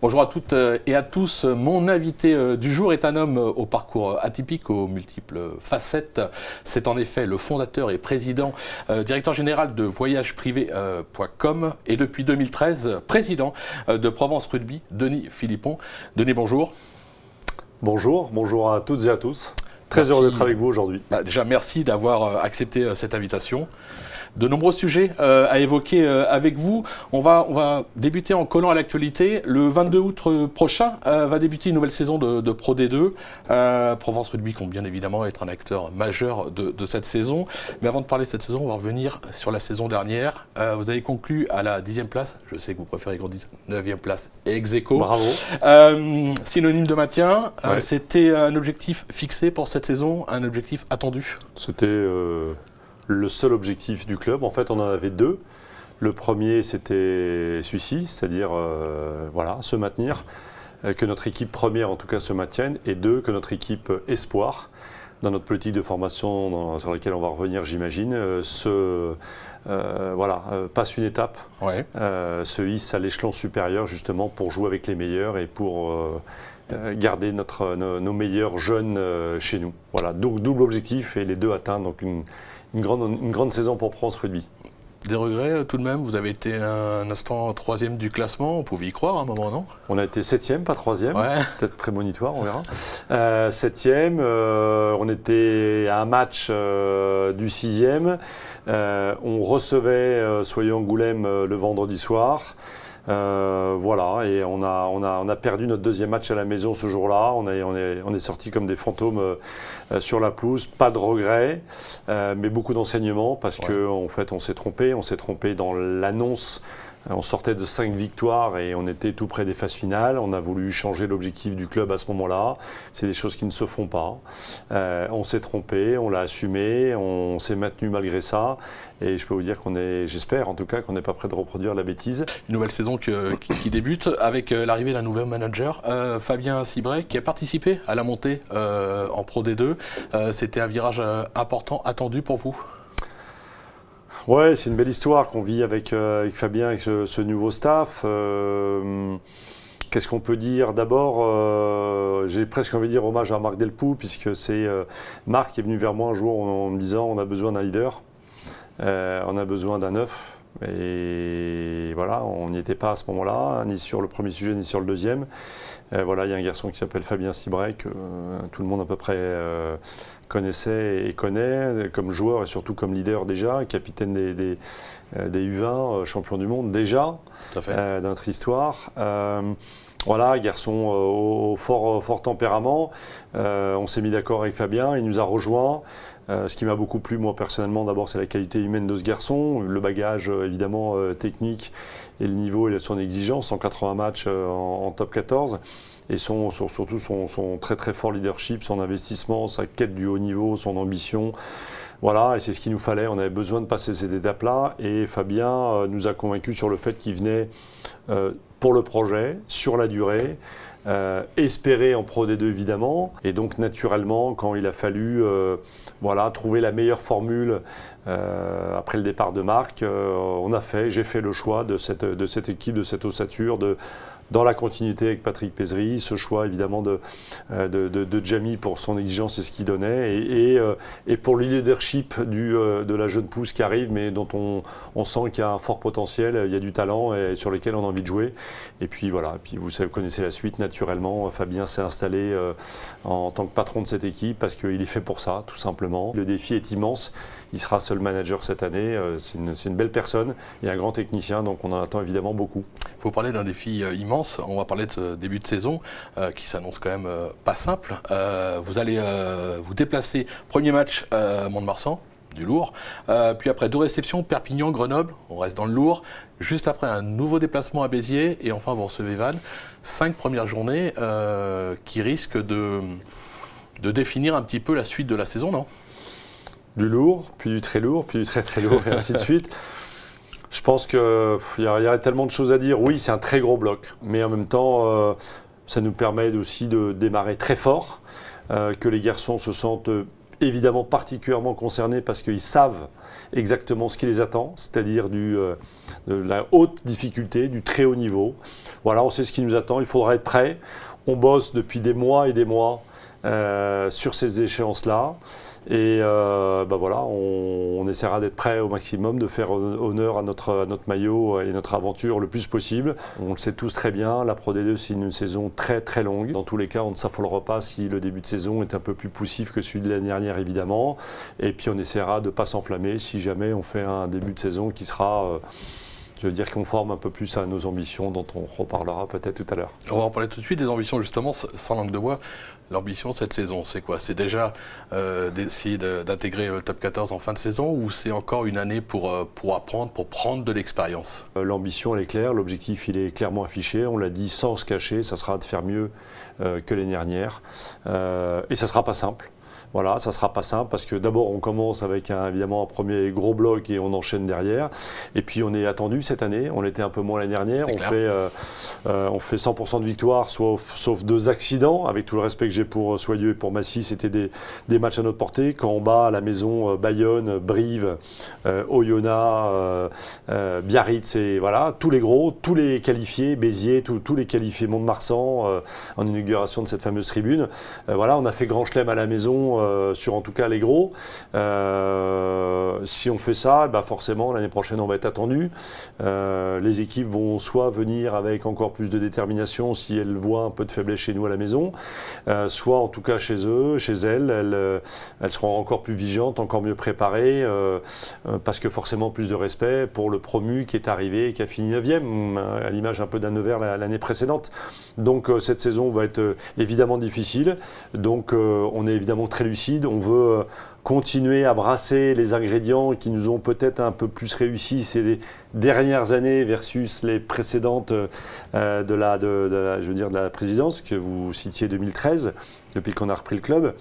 Bonjour à toutes et à tous. Mon invité du jour est un homme au parcours atypique, aux multiples facettes. C'est en effet le fondateur et président, directeur général de voyagesprivés.com et depuis 2013, président de Provence Rugby, Denis Philippon. Denis, bonjour. Bonjour, bonjour à toutes et à tous. Très heureux d'être avec vous aujourd'hui. Déjà, merci d'avoir accepté cette invitation. De nombreux sujets à évoquer avec vous. On va débuter en collant à l'actualité. Le 22 août prochain va débuter une nouvelle saison de Pro D2. Provence Rugby compte bien évidemment être un acteur majeur de cette saison. Mais avant de parler de cette saison, on va revenir sur la saison dernière. Vous avez conclu à la 10e place. Je sais que vous préférez qu'on dise 9e place ex aequo. Bravo. Synonyme de maintien. Ouais. C'était un objectif fixé pour cette saison, un objectif attendu. C'était le seul objectif du club. En fait, on en avait deux. Le premier, c'était celui-ci, c'est-à-dire voilà, se maintenir, que notre équipe première, en tout cas, se maintienne, et deux, que notre équipe espoir, dans notre politique de formation sur laquelle on va revenir, j'imagine, passe une étape, Ouais. se hisse à l'échelon supérieur, justement, pour jouer avec les meilleurs et pour garder nos meilleurs jeunes chez nous. Voilà, double objectif et les deux atteints, donc une grande saison pour Provence Rugby. Des regrets tout de même, vous avez été un instant 3e du classement, on pouvait y croire à un moment, non? On a été 7e, pas 3e, Ouais. peut-être prémonitoire, on verra. 7e, on était à un match du 6e, on recevait Soyons-Angoulême le vendredi soir. Voilà, et on a perdu notre deuxième match à la maison ce jour-là. On est sortis comme des fantômes sur la pelouse. Pas de regrets, mais beaucoup d'enseignements parce qu'en fait, on s'est trompé. On s'est trompé dans l'annonce. On sortait de 5 victoires et on était tout près des phases finales. On a voulu changer l'objectif du club à ce moment-là. C'est des choses qui ne se font pas. On s'est trompé, on l'a assumé, on s'est maintenu malgré ça. Et je peux vous dire j'espère en tout cas, qu'on n'est pas prêt de reproduire la bêtise. Une nouvelle saison qui débute avec l'arrivée d'un nouvel manager, Fabien Cibret, qui a participé à la montée en Pro D2. C'était un virage important, attendu pour vous? Ouais, c'est une belle histoire qu'on vit avec Fabien, avec ce nouveau staff. Qu'est-ce qu'on peut dire? D'abord, j'ai presque envie de dire hommage à Marc Delpoux, puisque c'est Marc qui est venu vers moi un jour en me disant on a besoin d'un leader, on a besoin d'un neuf. Et voilà, on n'y était pas à ce moment-là, ni sur le premier sujet, ni sur le deuxième. Voilà, il y a un garçon qui s'appelle Fabien Cibret, que tout le monde à peu près connaissait et connaît, comme joueur et surtout comme leader déjà, capitaine des U20, champion du monde déjà, dans notre histoire. Voilà, garçon au fort tempérament. On s'est mis d'accord avec Fabien, il nous a rejoints. Ce qui m'a beaucoup plu, moi personnellement, d'abord, c'est la qualité humaine de ce garçon, le bagage évidemment technique et le niveau et son exigence, 180 matchs en top 14. Et surtout son très très fort leadership, son investissement, sa quête du haut niveau, son ambition. Voilà, et c'est ce qu'il nous fallait. On avait besoin de passer cette étape-là. Et Fabien nous a convaincus sur le fait qu'il venait pour le projet, sur la durée, espérer en Pro D2 évidemment. Et donc naturellement, quand il a fallu trouver la meilleure formule après le départ de Marc, j'ai fait le choix de cette équipe, de cette ossature, dans la continuité avec Patrick Pézeri, ce choix évidemment de Jamie pour son exigence et ce qu'il donnait, et pour le leadership de la jeune pousse qui arrive, mais dont on sent qu'il y a un fort potentiel, il y a du talent et sur lequel on a envie de jouer. Et puis voilà, puis vous connaissez la suite naturellement. Fabien s'est installé en tant que patron de cette équipe parce qu'il est fait pour ça, tout simplement. Le défi est immense. Il sera seul manager cette année. C'est une belle personne et un grand technicien, donc on en attend évidemment beaucoup. Vous parlez d'un défi immense. On va parler de ce début de saison qui s'annonce quand même pas simple. Vous allez vous déplacer. Premier match à Mont-de-Marsan, du lourd. Puis après 2 réceptions, Perpignan, Grenoble, on reste dans le lourd. Juste après un nouveau déplacement à Béziers et enfin vous recevez Vannes. 5 premières journées qui risquent de définir un petit peu la suite de la saison, non? Du lourd, puis du très lourd, puis du très très lourd et ainsi de suite. Je pense qu'il y aurait tellement de choses à dire. Oui, c'est un très gros bloc, mais en même temps, ça nous permet aussi de démarrer très fort, que les garçons se sentent évidemment particulièrement concernés parce qu'ils savent exactement ce qui les attend, c'est-à-dire de la haute difficulté, du très haut niveau. Voilà, on sait ce qui nous attend, il faudra être prêt. On bosse depuis des mois et des mois sur ces échéances-là. Et voilà, on essaiera d'être prêt au maximum, de faire honneur à notre maillot et notre aventure le plus possible. On le sait tous très bien, la Pro D2 c'est une saison très très longue. Dans tous les cas, on ne s'affolera pas si le début de saison est un peu plus poussif que celui de l'année dernière évidemment. Et puis on essaiera de ne pas s'enflammer si jamais on fait un début de saison qui sera... je veux dire conforme un peu plus à nos ambitions dont on reparlera peut-être tout à l'heure. On va en parler tout de suite des ambitions justement, sans langue de bois. L'ambition cette saison, c'est quoi? C'est déjà d'essayer d'intégrer le top 14 en fin de saison ou c'est encore une année pour apprendre, pour prendre de l'expérience? L'ambition elle est claire, l'objectif il est clairement affiché, on l'a dit sans se cacher, ça sera de faire mieux que l'année dernière et ça ne sera pas simple. Voilà, ça ne sera pas simple parce que d'abord on commence avec évidemment un premier gros bloc et on enchaîne derrière. Et puis on est attendu cette année, on l'était un peu moins l'année dernière. On fait 100% de victoire, sauf 2 accidents, avec tout le respect que j'ai pour Soyeux et pour Massy, c'était des matchs à notre portée. Quand on bat à la maison Bayonne, Brive, Oyonnax, Biarritz, et voilà, tous les gros, tous les qualifiés, Béziers, tous les qualifiés Mont-de-Marsan en inauguration de cette fameuse tribune. Voilà, on a fait grand chelem à la maison. Sur en tout cas les gros. Si on fait ça, forcément l'année prochaine on va être attendu. Les équipes vont soit venir avec encore plus de détermination si elles voient un peu de faiblesse chez nous à la maison, soit en tout cas chez eux, chez elles seront encore plus vigilantes, encore mieux préparées, parce que forcément plus de respect pour le promu qui est arrivé et qui a fini 9e, à l'image un peu d'un Nevers l'année précédente. Donc cette saison va être évidemment difficile, donc on est évidemment très lucide, on veut continuer à brasser les ingrédients qui nous ont peut-être un peu plus réussi ces dernières années versus les précédentes de la présidence que vous citiez 2013, depuis qu'on a repris le club.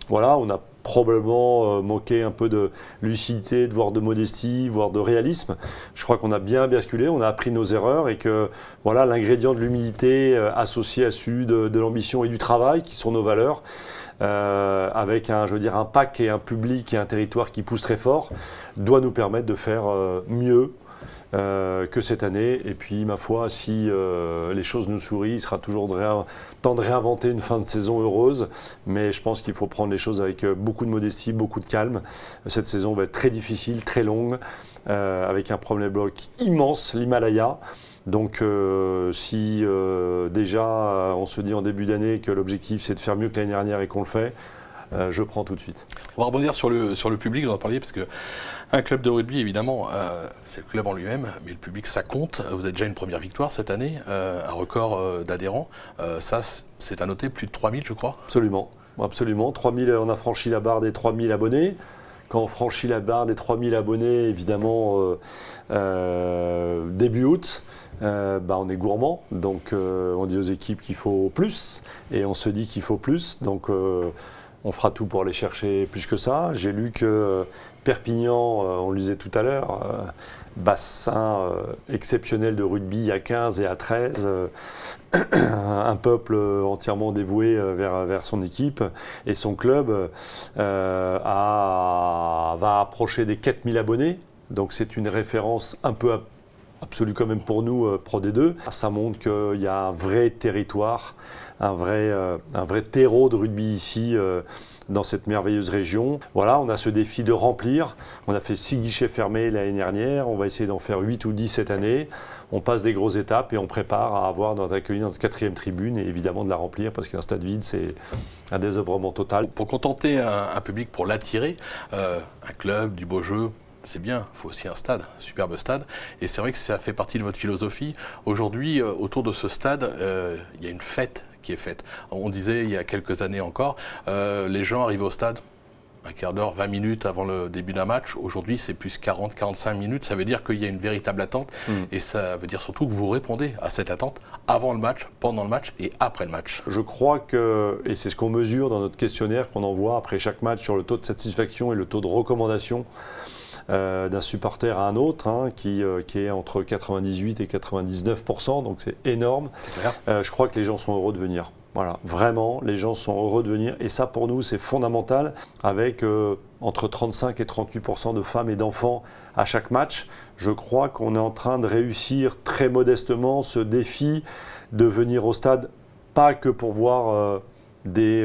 Voilà, on a probablement manqué un peu de lucidité, voire de modestie, voire de réalisme. Je crois qu'on a bien basculé, on a appris nos erreurs et que voilà, l'ingrédient de l'humilité associé à celui de l'ambition et du travail, qui sont nos valeurs, avec un pack et un public et un territoire qui pousse très fort, doit nous permettre de faire mieux que cette année. Et puis, ma foi, si les choses nous sourient, il sera toujours temps de réinventer une fin de saison heureuse. Mais je pense qu'il faut prendre les choses avec beaucoup de modestie, beaucoup de calme. Cette saison va être très difficile, très longue, avec un premier bloc immense, l'Himalaya. Donc si déjà on se dit en début d'année que l'objectif c'est de faire mieux que l'année dernière et qu'on le fait, je prends tout de suite. On va rebondir sur le public, vous en parliez, parce que un club de rugby, évidemment, c'est le club en lui-même, mais le public, ça compte. Vous avez déjà une première victoire cette année, un record d'adhérents. Ça, c'est à noter, plus de 3000, je crois. Absolument, absolument. 3000, on a franchi la barre des 3000 abonnés. Quand on franchit la barre des 3000 abonnés, évidemment, début août, on est gourmand. Donc, on dit aux équipes qu'il faut plus. Et on se dit qu'il faut plus. Donc, on fera tout pour aller chercher plus que ça. J'ai lu que Perpignan, on le disait tout à l'heure, bassin exceptionnel de rugby à 15 et à 13, un peuple entièrement dévoué vers son équipe et son club va approcher des 4000 abonnés. Donc c'est une référence un peu absolue quand même pour nous, Pro D2. Ça montre qu'il y a un vrai territoire, un vrai terreau de rugby ici, dans cette merveilleuse région. Voilà, on a ce défi de remplir. On a fait 6 guichets fermés l'année dernière, on va essayer d'en faire 8 ou 10 cette année. On passe des grosses étapes et on prépare à accueillir notre 4e tribune et évidemment de la remplir parce qu'un stade vide, c'est un désœuvrement total. Pour contenter un public, pour l'attirer, un club, du beau jeu, c'est bien, il faut aussi un stade, un superbe stade. Et c'est vrai que ça fait partie de votre philosophie. Aujourd'hui, autour de ce stade, il y a une fête qui est faite. On disait il y a quelques années encore, les gens arrivent au stade un quart d'heure, 20 minutes avant le début d'un match. Aujourd'hui, c'est plus 40, 45 minutes. Ça veut dire qu'il y a une véritable attente. Et ça veut dire surtout que vous répondez à cette attente avant le match, pendant le match et après le match. Je crois que, et c'est ce qu'on mesure dans notre questionnaire qu'on envoie après chaque match sur le taux de satisfaction et le taux de recommandation d'un supporter à un autre, hein, qui est entre 98 et 99%, donc c'est énorme. Je crois que les gens sont heureux de venir. Voilà, vraiment, les gens sont heureux de venir. Et ça, pour nous, c'est fondamental, avec entre 35 et 38% de femmes et d'enfants à chaque match. Je crois qu'on est en train de réussir très modestement ce défi de venir au stade, pas que pour voir des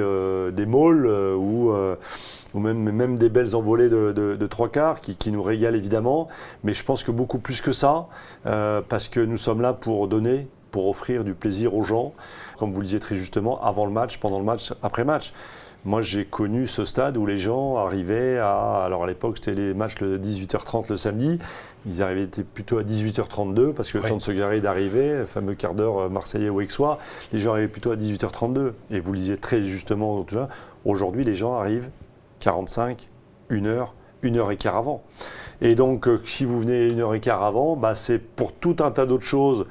malls ou même des belles envolées de trois quarts qui nous régalent évidemment, mais je pense que beaucoup plus que ça, parce que nous sommes là pour donner, pour offrir du plaisir aux gens, comme vous le disiez très justement, avant le match, pendant le match, après match. Moi, j'ai connu ce stade où les gens arrivaient alors à l'époque, c'était les matchs le 18h30 le samedi, ils arrivaient plutôt à 18h32, parce que le temps de se garer et d'arriver, le fameux quart d'heure marseillais ou aixois, les gens arrivaient plutôt à 18h32. Et vous le disiez très justement, aujourd'hui, les gens arrivent 45, 1 heure, 1h15 avant. Et donc, si vous venez 1h15 avant, bah, c'est pour tout un tas d'autres choses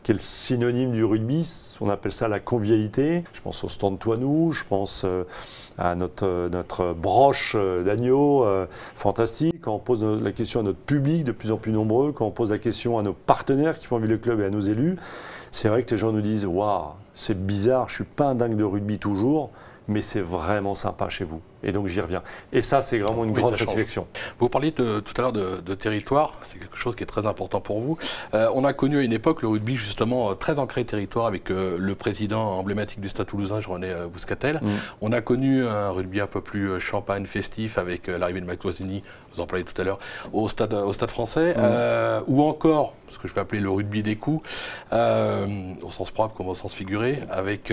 qui est le synonyme du rugby, on appelle ça la convivialité. Je pense au stand Toinou, je pense à notre broche d'agneau fantastique, quand on pose la question à notre public de plus en plus nombreux, quand on pose la question à nos partenaires qui font vivre le club et à nos élus, c'est vrai que les gens nous disent « Waouh, c'est bizarre, je ne suis pas un dingue de rugby toujours, mais c'est vraiment sympa chez vous. » Et donc j'y reviens. Et ça, c'est vraiment une grande satisfaction. Vous parliez tout à l'heure de territoire, c'est quelque chose qui est très important pour vous. On a connu à une époque le rugby justement très ancré territoire avec le président emblématique du Stade Toulousain, René Bouscatel. On a connu un rugby un peu plus champagne, festif avec l'arrivée de Matuasini, vous en parliez tout à l'heure, au stade français. Ou encore, ce que je vais appeler le rugby des coups, au sens propre comme au sens figuré, avec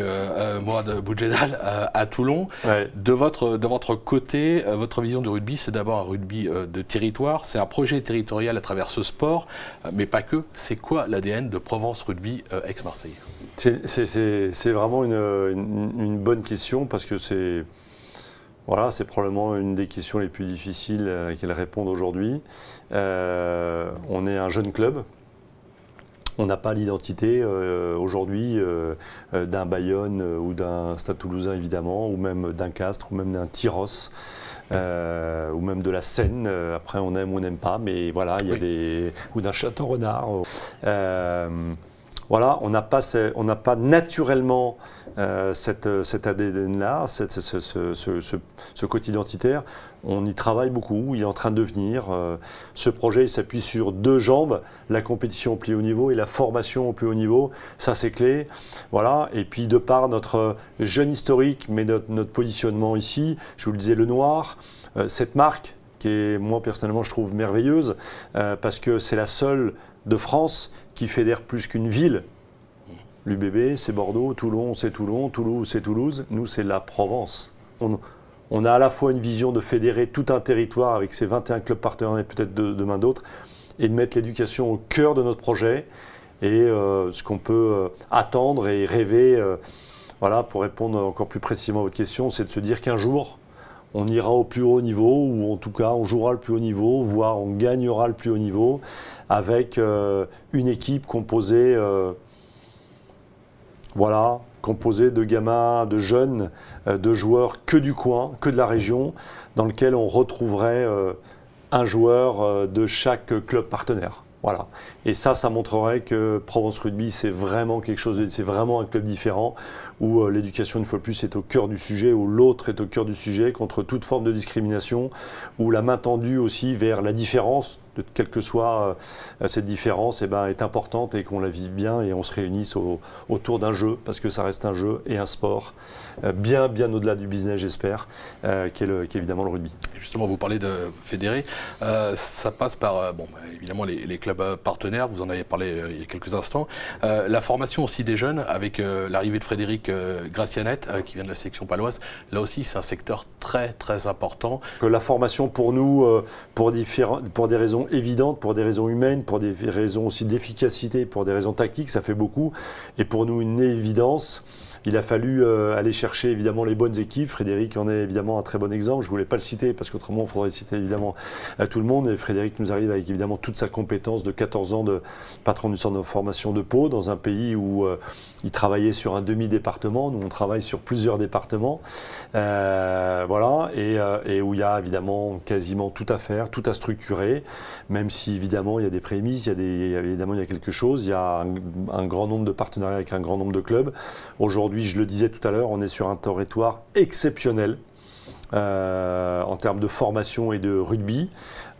Mourad Boudjedal à Toulon. Ouais. De votre côté, votre vision du rugby, c'est d'abord un rugby de territoire, c'est un projet territorial à travers ce sport, mais pas que. C'est quoi l'ADN de Provence Rugby ex-Marseille? C'est vraiment une bonne question, parce que c'est probablement une des questions les plus difficiles à laquelle répondre aujourd'hui. On est un jeune club. On n'a pas l'identité aujourd'hui d'un Bayonne ou d'un Stade Toulousain évidemment, ou même d'un Castres, ou même d'un Tyros, ou même de la Seine. Après, on aime ou on n'aime pas, mais voilà, il y a ou d'un Château-Renard. Voilà, on n'a pas naturellement cet ADN-là, ce côté identitaire. On y travaille beaucoup, il est en train de venir. Ce projet il s'appuie sur 2 jambes, la compétition au plus haut niveau et la formation au plus haut niveau. Ça, c'est clé. Voilà. Et puis, de par notre jeune historique, mais notre positionnement ici, je vous le disais, le noir, cette marque qui est, moi personnellement, je trouve merveilleuse, parce que c'est la seule de France qui fédère plus qu'une ville. L'UBB, c'est Bordeaux, Toulon, c'est Toulon, Toulouse, c'est Toulouse. Nous, c'est la Provence. On a à la fois une vision de fédérer tout un territoire avec ses 21 clubs partenaires et peut-être demain d'autres, et de mettre l'éducation au cœur de notre projet. Et ce qu'on peut attendre et rêver, voilà, pour répondre encore plus précisément à votre question, c'est de se dire qu'un jour, on ira au plus haut niveau, ou en tout cas, on jouera le plus haut niveau, voire on gagnera le plus haut niveau, avec une équipe composée, composée de gamins, de jeunes, de joueurs que du coin, que de la région, dans lequel on retrouverait un joueur de chaque club partenaire. Voilà. Et ça montrerait que Provence Rugby, c'est vraiment quelque chose, c'est vraiment un club différent, où l'éducation, une fois de plus, est au cœur du sujet, où l'autre est au cœur du sujet, contre toute forme de discrimination, où la main tendue aussi vers la différence, quelle que soit cette différence, est importante, et qu'on la vive bien et on se réunisse autour d'un jeu, parce que ça reste un jeu et un sport, bien au-delà du business, j'espère, qui est évidemment le rugby. Justement, vous parlez de fédérer, ça passe par, évidemment, les clubs partenaires, vous en avez parlé il y a quelques instants, la formation aussi des jeunes, avec l'arrivée de Frédéric Gracianet, qui vient de la sélection paloise. Là aussi, c'est un secteur très important. La formation, pour nous, pour des raisons raisons évidentes, pour des raisons humaines, pour des raisons aussi d'efficacité, pour des raisons tactiques, ça fait beaucoup. Et pour nous, une évidence. Il a fallu aller chercher évidemment les bonnes équipes. Frédéric en est évidemment un très bon exemple. Je ne voulais pas le citer parce qu'autrement, il faudrait citer évidemment à tout le monde. Et Frédéric nous arrive avec évidemment toute sa compétence de 14 ans de patron du centre de formation de Pau, dans un pays où il travaillait sur un demi-département. Nous, on travaille sur plusieurs départements. Voilà. Et où il y a évidemment quasiment tout à faire, tout à structurer. Même si évidemment, il y a des prémices, évidemment, il y a quelque chose. Il y a un grand nombre de partenariats avec un grand nombre de clubs. Aujourd'hui, je le disais tout à l'heure, on est sur un territoire exceptionnel en termes de formation et de rugby,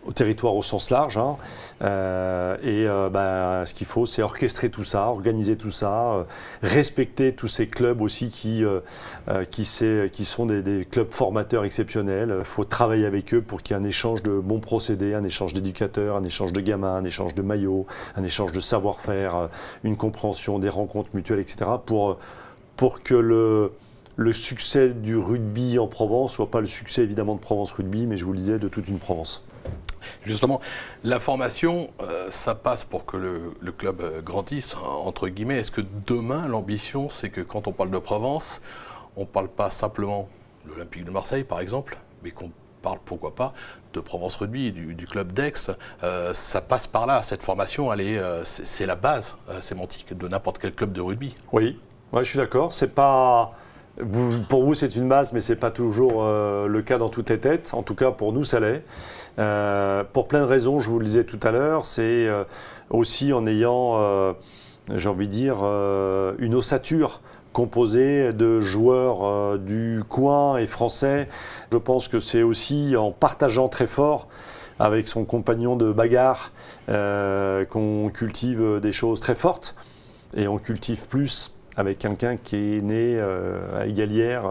au territoire au sens large. Hein. Ce qu'il faut, c'est orchestrer tout ça, organiser tout ça, respecter tous ces clubs aussi qui sont des clubs formateurs exceptionnels. Il faut travailler avec eux pour qu'il y ait un échange de bons procédés, un échange d'éducateurs, un échange de gamins, un échange de maillots, un échange de savoir-faire, une compréhension, des rencontres mutuelles, etc. pour que le succès du rugby en Provence ne soit pas le succès évidemment de Provence Rugby, mais je vous le disais, de toute une Provence. Justement, la formation, ça passe pour que le club grandisse, entre guillemets. Est-ce que demain, l'ambition, c'est que quand on parle de Provence, on ne parle pas simplement de l'Olympique de Marseille, par exemple, mais qu'on parle, pourquoi pas, de Provence Rugby, du club d'Aix. Ça passe par là, cette formation, c'est la base sémantique de n'importe quel club de rugby. Oui. Ouais, je suis d'accord. C'est pas pour vous, c'est une base, mais c'est pas toujours le cas dans toutes les têtes. En tout cas, pour nous, ça l'est. Pour plein de raisons, je vous le disais tout à l'heure, c'est aussi en ayant, j'ai envie de dire, une ossature composée de joueurs du coin et français. Je pense que c'est aussi en partageant très fort avec son compagnon de bagarre qu'on cultive des choses très fortes et on cultive plus avec quelqu'un qui est né à Égalière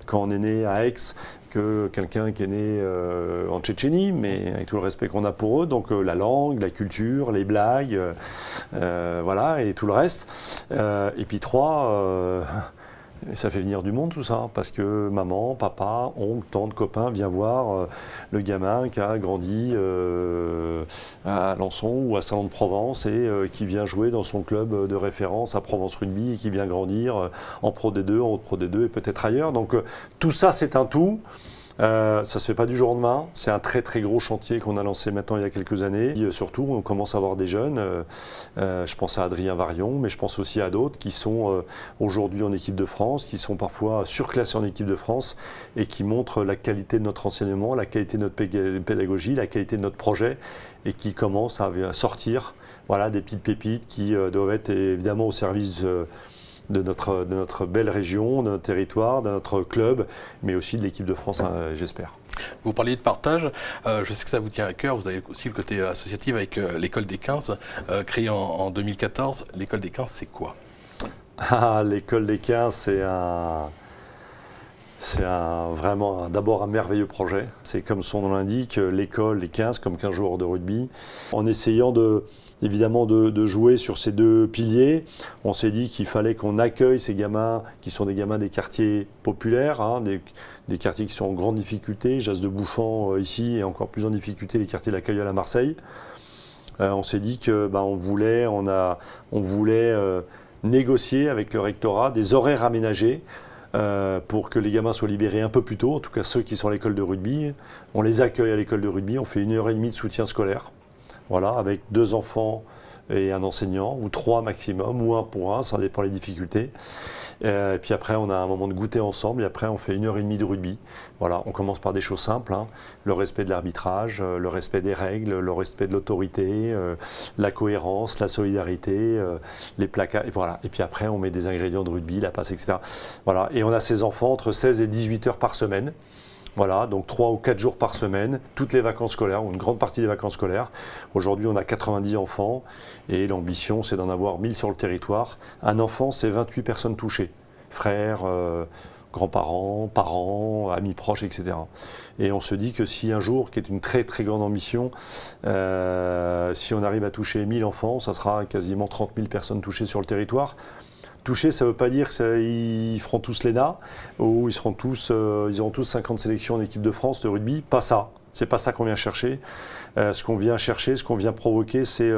quand on est né à Aix que quelqu'un qui est né en Tchétchénie, mais avec tout le respect qu'on a pour eux. Donc la langue, la culture, les blagues, voilà, et tout le reste. Et puis 3, ça fait venir du monde tout ça, parce que maman, papa, oncle, tante, copain vient voir le gamin qui a grandi à Alençon ou à Salon de Provence et qui vient jouer dans son club de référence à Provence Rugby et qui vient grandir en Pro D2, en Haute Pro D2 et peut-être ailleurs. Donc tout ça, c'est un tout. Ça ne se fait pas du jour au lendemain, c'est un très très gros chantier qu'on a lancé maintenant il y a quelques années. Et surtout, on commence à avoir des jeunes, je pense à Adrien Varion, mais je pense aussi à d'autres qui sont aujourd'hui en équipe de France, qui sont parfois surclassés en équipe de France et qui montrent la qualité de notre enseignement, la qualité de notre pédagogie, la qualité de notre projet et qui commencent à sortir voilà, des petites pépites qui doivent être évidemment au service de notre belle région, de notre territoire, de notre club, mais aussi de l'équipe de France, j'espère. Vous parliez de partage, je sais que ça vous tient à cœur, vous avez aussi le côté associatif avec l'école des 15, créée en 2014. L'école des 15, c'est quoi? L'école des 15, c'est vraiment d'abord un merveilleux projet. C'est comme son nom l'indique, l'école, les 15, comme 15 joueurs de rugby. En essayant évidemment de jouer sur ces deux piliers, on s'est dit qu'il fallait qu'on accueille ces gamins qui sont des gamins des quartiers populaires, hein, des quartiers qui sont en grande difficulté. Jas de Bouffant ici et encore plus en difficulté les quartiers d'accueil à Marseille. On s'est dit que on voulait négocier avec le rectorat des horaires aménagés pour que les gamins soient libérés un peu plus tôt, en tout cas ceux qui sont à l'école de rugby. On les accueille à l'école de rugby, on fait 1h30 de soutien scolaire, voilà, avec 2 enfants et un enseignant, ou 3 maximum, ou 1 pour 1, ça dépend des difficultés. Et puis après, on a un moment de goûter ensemble, et après, on fait 1h30 de rugby. Voilà, on commence par des choses simples, hein, le respect de l'arbitrage, le respect des règles, le respect de l'autorité, la cohérence, la solidarité, les placards, et voilà. Et puis après, on met des ingrédients de rugby, la passe, etc. Voilà, et on a ces enfants entre 16 et 18 heures par semaine. Voilà, donc 3 ou 4 jours par semaine, toutes les vacances scolaires, ou une grande partie des vacances scolaires. Aujourd'hui, on a 90 enfants et l'ambition, c'est d'en avoir 1000 sur le territoire. Un enfant, c'est 28 personnes touchées, frères, grands-parents, parents, amis proches, etc. Et on se dit que si un jour, qui est une très très grande ambition, si on arrive à toucher 1000 enfants, ça sera quasiment 30 000 personnes touchées sur le territoire. Toucher, ça ne veut pas dire qu'ils feront tous l'ENA ou ils auront tous 50 sélections en équipe de France de rugby. Pas ça. C'est pas ça qu'on vient chercher. Ce qu'on vient chercher, ce qu'on vient provoquer, c'est,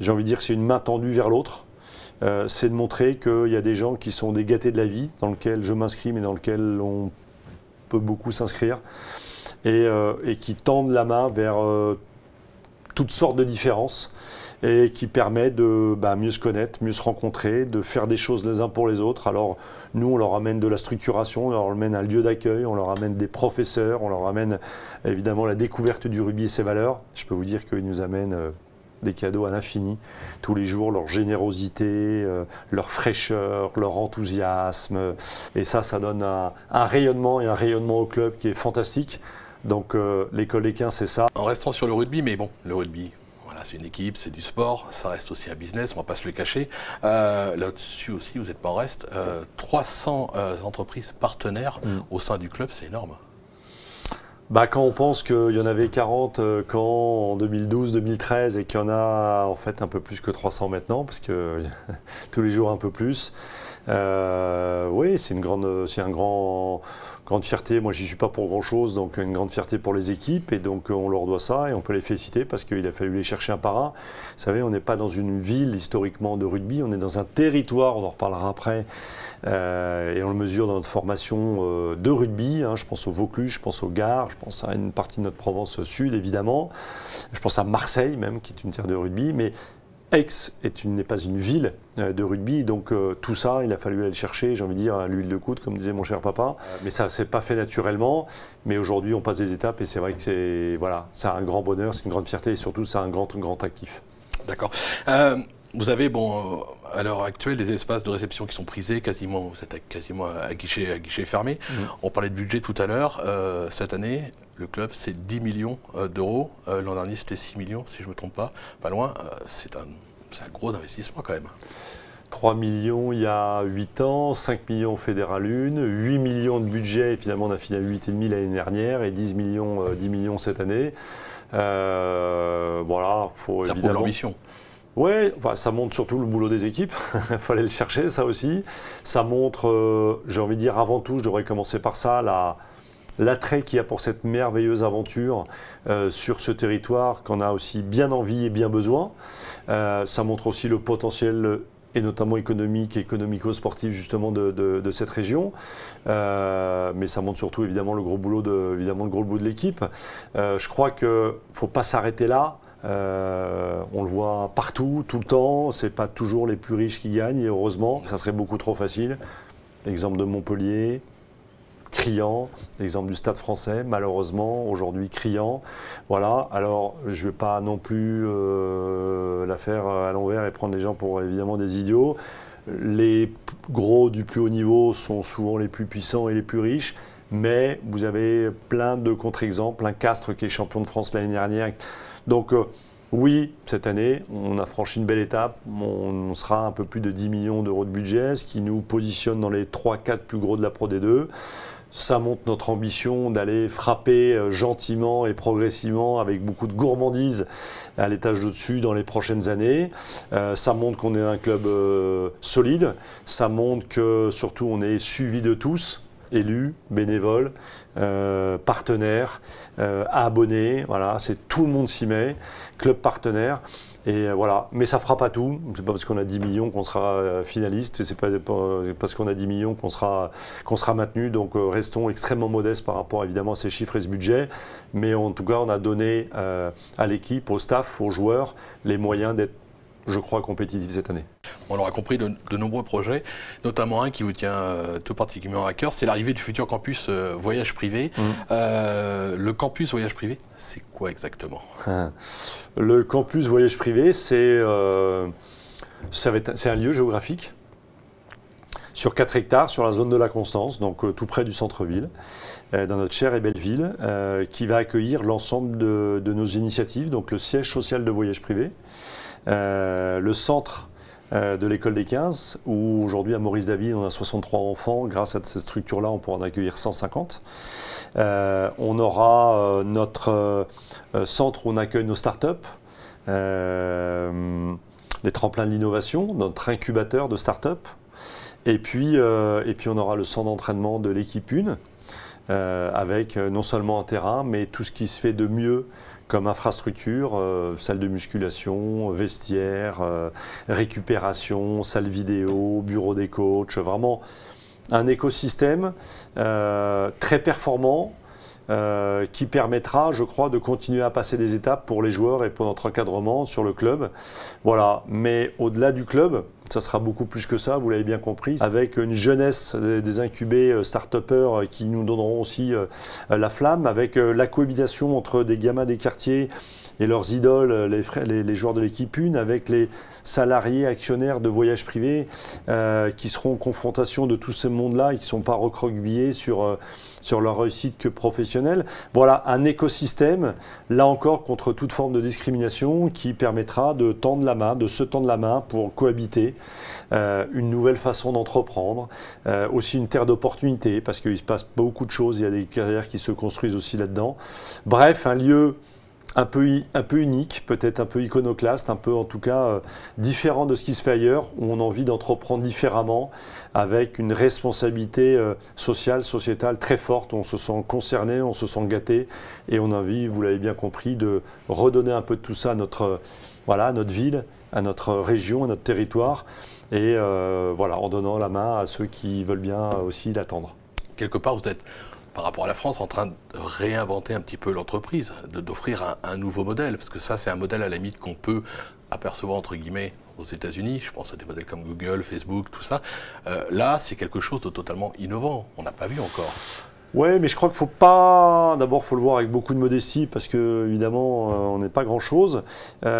j'ai envie de dire, c'est une main tendue vers l'autre. C'est de montrer qu'il y a des gens qui sont des gâtés de la vie, dans lesquels je m'inscris, mais dans lesquels on peut beaucoup s'inscrire, et qui tendent la main vers toutes sortes de différences, et qui permet de mieux se connaître, mieux se rencontrer, de faire des choses les uns pour les autres. Alors nous, on leur amène de la structuration, on leur amène un lieu d'accueil, on leur amène des professeurs, on leur amène évidemment la découverte du rugby et ses valeurs. Je peux vous dire qu'ils nous amènent des cadeaux à l'infini, tous les jours, leur générosité, leur fraîcheur, leur enthousiasme. Et ça donne un rayonnement et un rayonnement au club qui est fantastique. Donc l'école des 15, c'est ça. En restant sur le rugby, mais bon, le rugby, voilà, c'est une équipe, c'est du sport, ça reste aussi un business, on ne va pas se le cacher. Là-dessus aussi, vous n'êtes pas en reste. 300 entreprises partenaires au sein du club, c'est énorme. Quand on pense qu'il y en avait 40 en 2012-2013 et qu'il y en a en fait un peu plus que 300 maintenant, parce que tous les jours un peu plus, oui, c'est grande fierté. Moi, j'y suis pas pour grand-chose, donc une grande fierté pour les équipes, et donc on leur doit ça et on peut les féliciter parce qu'il a fallu les chercher un par un. Vous savez, on n'est pas dans une ville historiquement de rugby, on est dans un territoire, on en reparlera après, et on le mesure dans notre formation de rugby. Je pense au Vaucluse, je pense au Gard, je pense à une partie de notre Provence Sud, évidemment. Je pense à Marseille même, qui est une terre de rugby, mais Aix n'est pas une ville de rugby, donc tout ça, il a fallu aller le chercher, j'ai envie de dire, à l'huile de coude, comme disait mon cher papa. Mais ça, c'est pas fait naturellement. Mais aujourd'hui, on passe des étapes et c'est vrai que c'est un grand bonheur, c'est une grande fierté et surtout, c'est un grand actif. D'accord. Vous avez, à l'heure actuelle, des espaces de réception qui sont prisés, vous êtes quasiment à guichet fermé. On parlait de budget tout à l'heure. Cette année, le club, c'est 10 millions d'euros. L'an dernier, c'était 6 millions, si je ne me trompe pas. Pas loin. C'est un gros investissement quand même. 3 millions il y a 8 ans, 5 millions Fédéral 1, 8 millions de budget, et finalement on a fini à 8,5 l'année dernière, et 10 millions cette année. Voilà, faut ça prouve l'ambition. Oui, ça montre surtout le boulot des équipes, il fallait le chercher, ça aussi. Ça montre, j'ai envie de dire avant tout, je devrais commencer par ça, l'attrait qu'il y a pour cette merveilleuse aventure sur ce territoire qu'on a aussi bien envie et bien besoin. Ça montre aussi le potentiel, et notamment économico-sportif justement de cette région. Mais ça montre surtout évidemment le gros boulot de l'équipe. Je crois qu'il ne faut pas s'arrêter là. On le voit partout, tout le temps. Ce n'est pas toujours les plus riches qui gagnent, et heureusement, ça serait beaucoup trop facile. L'exemple de Montpellier, criant. L'exemple du Stade Français, malheureusement, aujourd'hui criant. Voilà, alors je ne vais pas non plus la faire à l'envers et prendre les gens pour évidemment des idiots. Les gros du plus haut niveau sont souvent les plus puissants et les plus riches, mais vous avez plein de contre-exemples, un Castres qui est champion de France l'année dernière. Donc oui, cette année, on a franchi une belle étape, on sera un peu plus de 10 millions d'euros de budget, ce qui nous positionne dans les 3-4 plus gros de la Pro D2. Ça montre notre ambition d'aller frapper gentiment et progressivement avec beaucoup de gourmandise à l'étage d'au-dessus dans les prochaines années. Ça montre qu'on est un club solide, ça montre que surtout on est suivi de tous, élus, bénévoles, partenaires, abonnés, voilà, tout le monde s'y met, club partenaire. Et voilà, mais ça ne fera pas tout. C'est pas parce qu'on a 10 millions qu'on sera finaliste, c'est pas parce qu'on a 10 millions qu'on sera maintenu. Donc restons extrêmement modestes par rapport évidemment à ces chiffres et ce budget. Mais en tout cas, on a donné à l'équipe, au staff, aux joueurs, les moyens d'être, je crois, compétitifs cette année. On l'aura compris, de nombreux projets, notamment un qui vous tient tout particulièrement à cœur, c'est l'arrivée du futur campus voyage privé. Le campus voyage privé, c'est quoi exactement ? Le campus voyage privé, c'est un lieu géographique sur 4 hectares, sur la zone de la Constance, donc tout près du centre-ville, dans notre chère et belle ville, qui va accueillir l'ensemble de nos initiatives, donc le siège social de voyage privé, le centre de l'école des 15, où aujourd'hui à Maurice-David on a 63 enfants. Grâce à cette structure-là, on pourra en accueillir 150. On aura notre centre où on accueille nos startups, les tremplins de l'innovation, notre incubateur de startups. Et puis on aura le centre d'entraînement de l'équipe 1. avec non seulement un terrain, mais tout ce qui se fait de mieux comme infrastructure, salle de musculation, vestiaire, récupération, salle vidéo, bureau des coachs, vraiment un écosystème très performant qui permettra, je crois, de continuer à passer des étapes pour les joueurs et pour notre encadrement sur le club. Voilà, mais au-delà du club, ça sera beaucoup plus que ça, vous l'avez bien compris, avec une jeunesse des incubés start-upers qui nous donneront aussi la flamme, avec la cohabitation entre des gamins des quartiers et leurs idoles, les joueurs de l'équipe 1, avec les salariés, actionnaires de voyages privés qui seront en confrontation de tout ce monde-là et qui ne sont pas recroquevillés sur leur réussite que professionnelle. Voilà un écosystème, là encore, contre toute forme de discrimination qui permettra de tendre la main, de se tendre la main pour cohabiter. Une nouvelle façon d'entreprendre, aussi une terre d'opportunités parce qu'il se passe beaucoup de choses, il y a des carrières qui se construisent aussi là-dedans. Bref, un lieu un peu unique, peut-être un peu iconoclaste, un peu en tout cas différent de ce qui se fait ailleurs, où on a envie d'entreprendre différemment, avec une responsabilité sociale, sociétale très forte, on se sent concerné, on se sent gâté, et on a envie, vous l'avez bien compris, de redonner un peu de tout ça à notre ville, à notre région, à notre territoire, et voilà, en donnant la main à ceux qui veulent bien aussi l'attendre. Quelque part, vous êtes, par rapport à la France, en train de réinventer un petit peu l'entreprise, d'offrir un nouveau modèle, parce que ça, c'est un modèle à la limite qu'on peut apercevoir, entre guillemets, aux États-Unis. Je pense à des modèles comme Google, Facebook, tout ça. Là, c'est quelque chose de totalement innovant. On n'a pas vu encore. Ouais, mais je crois qu'il faut pas. D'abord, il faut le voir avec beaucoup de modestie parce que évidemment, on n'est pas grand-chose. C'est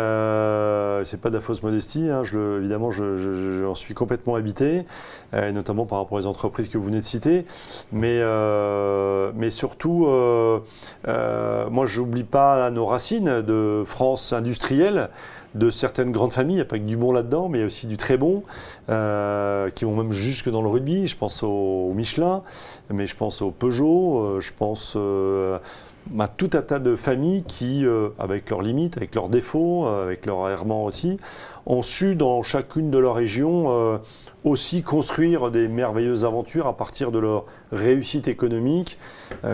pas de la fausse modestie. Hein. Évidemment, j'en suis complètement habité, et notamment par rapport aux entreprises que vous venez de citer. Mais surtout, moi, j'oublie pas nos racines de France industrielle, de certaines grandes familles, il n'y a pas que du bon là-dedans, mais il y a aussi du très bon, qui vont même jusque dans le rugby. Je pense au Michelin, mais je pense au Peugeot, je pense à tout un tas de familles qui, avec leurs limites, avec leurs défauts, avec leurs errements aussi, ont su dans chacune de leurs régions aussi construire des merveilleuses aventures à partir de leur réussite économique.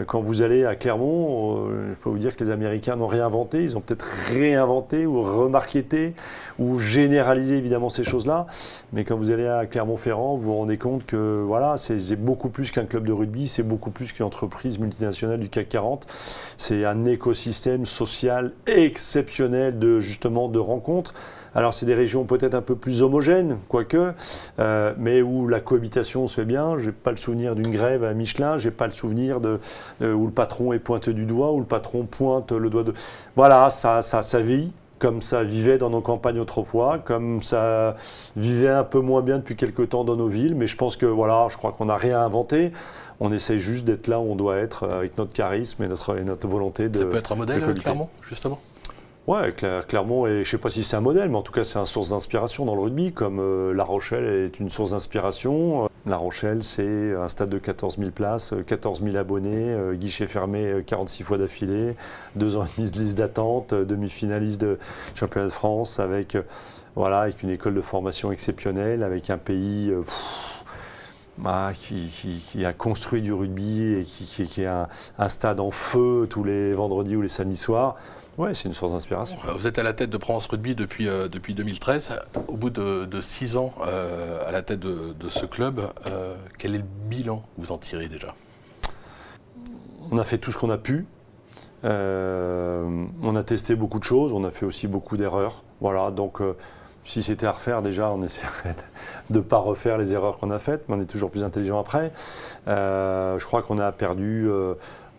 Quand vous allez à Clermont, je peux vous dire que les Américains n'ont rien inventé, ils ont peut-être réinventé ou remarketé ou généralisé évidemment ces choses-là. Mais quand vous allez à Clermont-Ferrand, vous vous rendez compte que voilà, c'est beaucoup plus qu'un club de rugby, c'est beaucoup plus qu'une entreprise multinationale du CAC 40. C'est un écosystème social exceptionnel de rencontres. Alors c'est des régions peut-être un peu plus homogènes, quoique, mais où la cohabitation se fait bien. Je n'ai pas le souvenir d'une grève à Michelin, je n'ai pas le souvenir où le patron est pointé du doigt, où le patron pointe le doigt de... Voilà, ça vit comme ça vivait dans nos campagnes autrefois, comme ça vivait un peu moins bien depuis quelques temps dans nos villes. Mais je pense que voilà, je crois qu'on n'a rien inventé. On essaie juste d'être là où on doit être avec notre charisme et notre volonté de... Ça peut être un modèle, Clermont, justement. Ouais, Clermont, et je ne sais pas si c'est un modèle, mais en tout cas c'est une source d'inspiration dans le rugby, comme La Rochelle est une source d'inspiration. La Rochelle, c'est un stade de 14 000 places, 14 000 abonnés, guichet fermé 46 fois d'affilée, 2 ans et demi de liste d'attente, demi-finaliste de championnat de France, avec une école de formation exceptionnelle, avec un pays... qui a construit du rugby et qui a un stade en feu tous les vendredis ou les samedis soirs. Ouais, c'est une source d'inspiration. Vous êtes à la tête de Provence Rugby depuis 2013. Au bout de 6 ans à la tête de ce club, quel est le bilan que vous en tirez déjà? On a fait tout ce qu'on a pu. On a testé beaucoup de choses. On a fait aussi beaucoup d'erreurs. Voilà, donc si c'était à refaire, déjà, on essaierait de ne pas refaire les erreurs qu'on a faites, mais on est toujours plus intelligent après. Je crois qu'on a perdu...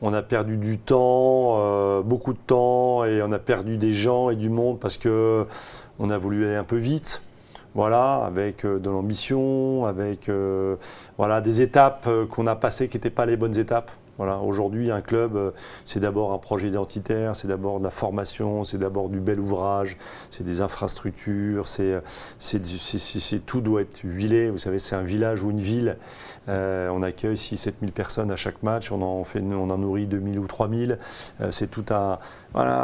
On a perdu du temps, beaucoup de temps, et on a perdu des gens et du monde parce qu'on a voulu aller un peu vite, voilà, avec de l'ambition, avec des étapes qu'on a passées qui n'étaient pas les bonnes étapes. Voilà, aujourd'hui, un club, c'est d'abord un projet identitaire, c'est d'abord de la formation, c'est d'abord du bel ouvrage, c'est des infrastructures, tout doit être huilé. Vous savez, c'est un village ou une ville. On accueille 6 000 à 7 000 personnes à chaque match, on en nourrit 2 000 ou 3 000. C'est tout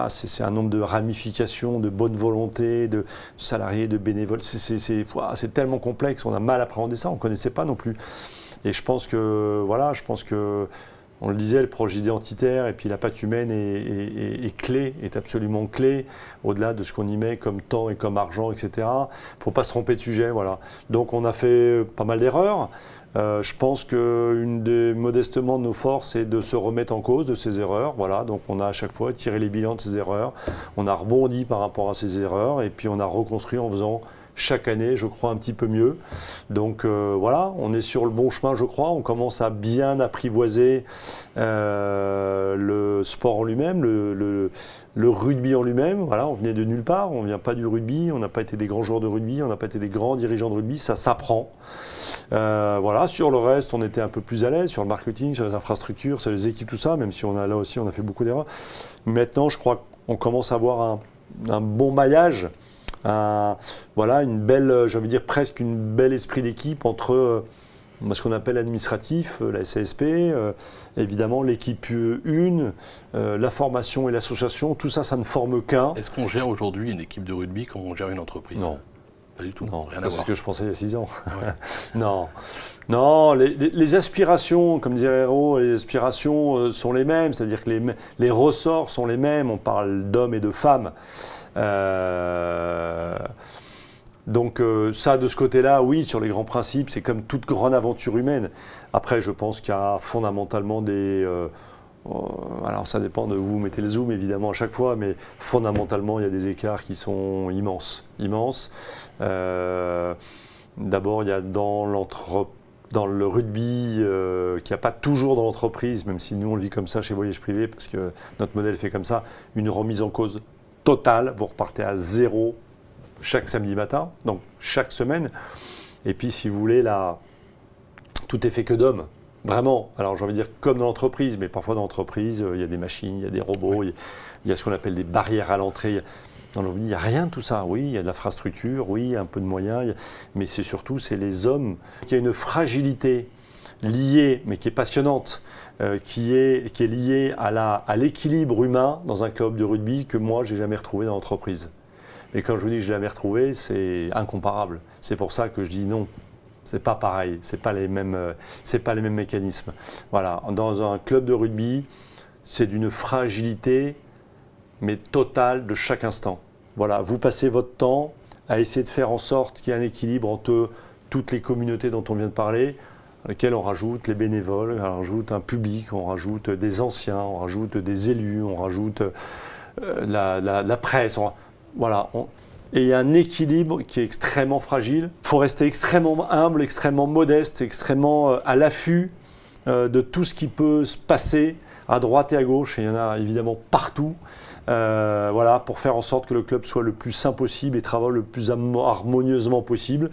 c'est un nombre de ramifications, de bonne volonté, de salariés, de bénévoles. C'est tellement complexe, on a mal appréhendé ça, on ne connaissait pas non plus. Et je pense que On le disait, le projet identitaire et puis la patte humaine est clé, est absolument clé, au-delà de ce qu'on y met comme temps et comme argent, etc. Il ne faut pas se tromper de sujet, voilà. Donc on a fait pas mal d'erreurs. Je pense qu'une des modestement de nos forces, c'est de se remettre en cause de ces erreurs. Voilà, donc on a à chaque fois tiré les bilans de ces erreurs. On a rebondi par rapport à ces erreurs et puis on a reconstruit en faisant chaque année, je crois, un petit peu mieux. Donc voilà, on est sur le bon chemin, je crois. On commence à bien apprivoiser le sport en lui-même, le rugby en lui-même. Voilà, on venait de nulle part, on ne vient pas du rugby, on n'a pas été des grands joueurs de rugby, on n'a pas été des grands dirigeants de rugby, ça s'apprend. Voilà, sur le reste, on était un peu plus à l'aise, sur le marketing, sur les infrastructures, sur les équipes, tout ça, même si là aussi, on a fait beaucoup d'erreurs. Maintenant, je crois qu'on commence à avoir un bon maillage. Voilà, une belle, j'ai envie de dire presque une belle esprit d'équipe entre ce qu'on appelle l'administratif, la SASP, évidemment l'équipe 1, la formation et l'association, tout ça, ça ne forme qu'un. Est-ce qu'on gère aujourd'hui une équipe de rugby comme on gère une entreprise? Non. Pas du tout, non, rien à voir. C'est ce que je pensais il y a 6 ans. Ouais. Non, non, les aspirations, comme dirait Hérault, les aspirations sont les mêmes, c'est-à-dire que les ressorts sont les mêmes, on parle d'hommes et de femmes. Donc ça, de ce côté-là, oui, sur les grands principes, c'est comme toute grande aventure humaine. Après, je pense qu'il y a fondamentalement des... alors ça dépend de où vous mettez le zoom, évidemment, à chaque fois, mais fondamentalement, il y a des écarts qui sont immenses. Immenses. D'abord, il y a dans le rugby, qu'il n'y a pas toujours dans l'entreprise, même si nous, on le vit comme ça chez Voyage Privé, parce que notre modèle fait comme ça, une remise en cause totale. Vous repartez à 0 chaque samedi matin, donc chaque semaine. Et puis, si vous voulez, là, tout est fait que d'hommes. Vraiment. Alors, j'ai envie de dire comme dans l'entreprise, mais parfois dans l'entreprise, il y a des machines, il y a des robots, il y a ce qu'on appelle des barrières à l'entrée. Dans le rugby, il n'y a rien de tout ça. Oui, il y a de l'infrastructure, oui, il y a un peu de moyens, mais c'est surtout, c'est les hommes. Il y a une fragilité liée, mais qui est passionnante, qui est liée à l'équilibre humain dans un club de rugby que moi, je n'ai jamais retrouvé dans l'entreprise. Et quand je vous dis que je ne l'ai jamais retrouvé, c'est incomparable. C'est pour ça que je dis non. C'est pas pareil, c'est pas les mêmes mécanismes. Voilà, dans un club de rugby, c'est d'une fragilité, mais totale de chaque instant. Voilà, vous passez votre temps à essayer de faire en sorte qu'il y ait un équilibre entre toutes les communautés dont on vient de parler, à lesquelles on rajoute les bénévoles, on rajoute un public, on rajoute des anciens, on rajoute des élus, on rajoute la presse. Voilà. Et il y a un équilibre qui est extrêmement fragile. Il faut rester extrêmement humble, extrêmement modeste, extrêmement à l'affût de tout ce qui peut se passer à droite et à gauche. Et il y en a évidemment partout. Voilà, pour faire en sorte que le club soit le plus sain possible et travaille le plus harmonieusement possible,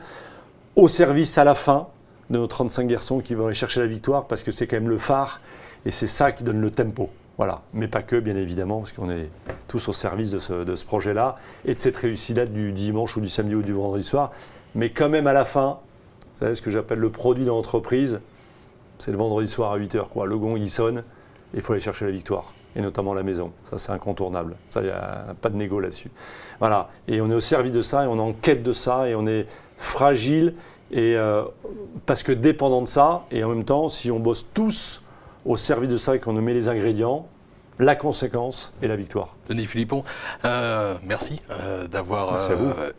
au service à la fin de nos 35 garçons qui vont aller chercher la victoire, parce que c'est quand même le phare et c'est ça qui donne le tempo. Voilà, mais pas que, bien évidemment, parce qu'on est tous au service de ce projet-là et de cette réussite-là du dimanche ou du samedi ou du vendredi soir. Mais quand même, à la fin, vous savez ce que j'appelle le produit dans l'entreprise, c'est le vendredi soir à 8h, quoi. Le gong, il sonne et il faut aller chercher la victoire, et notamment la maison. Ça, c'est incontournable. Ça, il n'y a pas de négo là-dessus. Voilà, et on est au service de ça, et on est en quête de ça, et on est fragile, et parce que dépendant de ça, et en même temps, si on bosse tous au service de ça et qu'on met les ingrédients, la conséquence est la victoire. Denis Philippon, merci d'avoir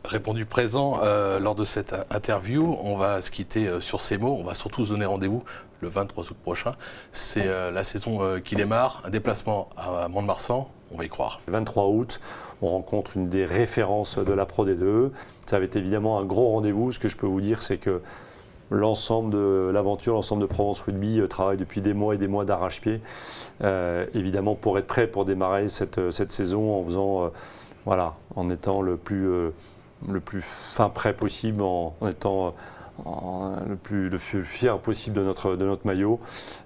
répondu présent lors de cette interview. On va se quitter sur ces mots. On va surtout se donner rendez-vous le 23 août prochain. C'est la saison qui démarre. Un déplacement à Mont-de-Marsan. On va y croire. Le 23 août, on rencontre une des références de la Pro D2. Ça va être évidemment un gros rendez-vous. Ce que je peux vous dire, c'est que l'ensemble de l'aventure, l'ensemble de Provence Rugby travaille depuis des mois et des mois d'arrache-pied, évidemment pour être prêt pour démarrer cette saison en faisant, voilà, en étant le plus fin prêt possible, en étant le plus fier possible de notre maillot.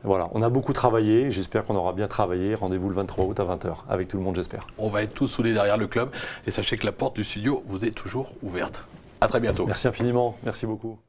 Voilà, on a beaucoup travaillé, j'espère qu'on aura bien travaillé. Rendez-vous le 23 août à 20h, avec tout le monde, j'espère. On va être tous soudés derrière le club et sachez que la porte du studio vous est toujours ouverte. À très bientôt. Merci infiniment, merci beaucoup.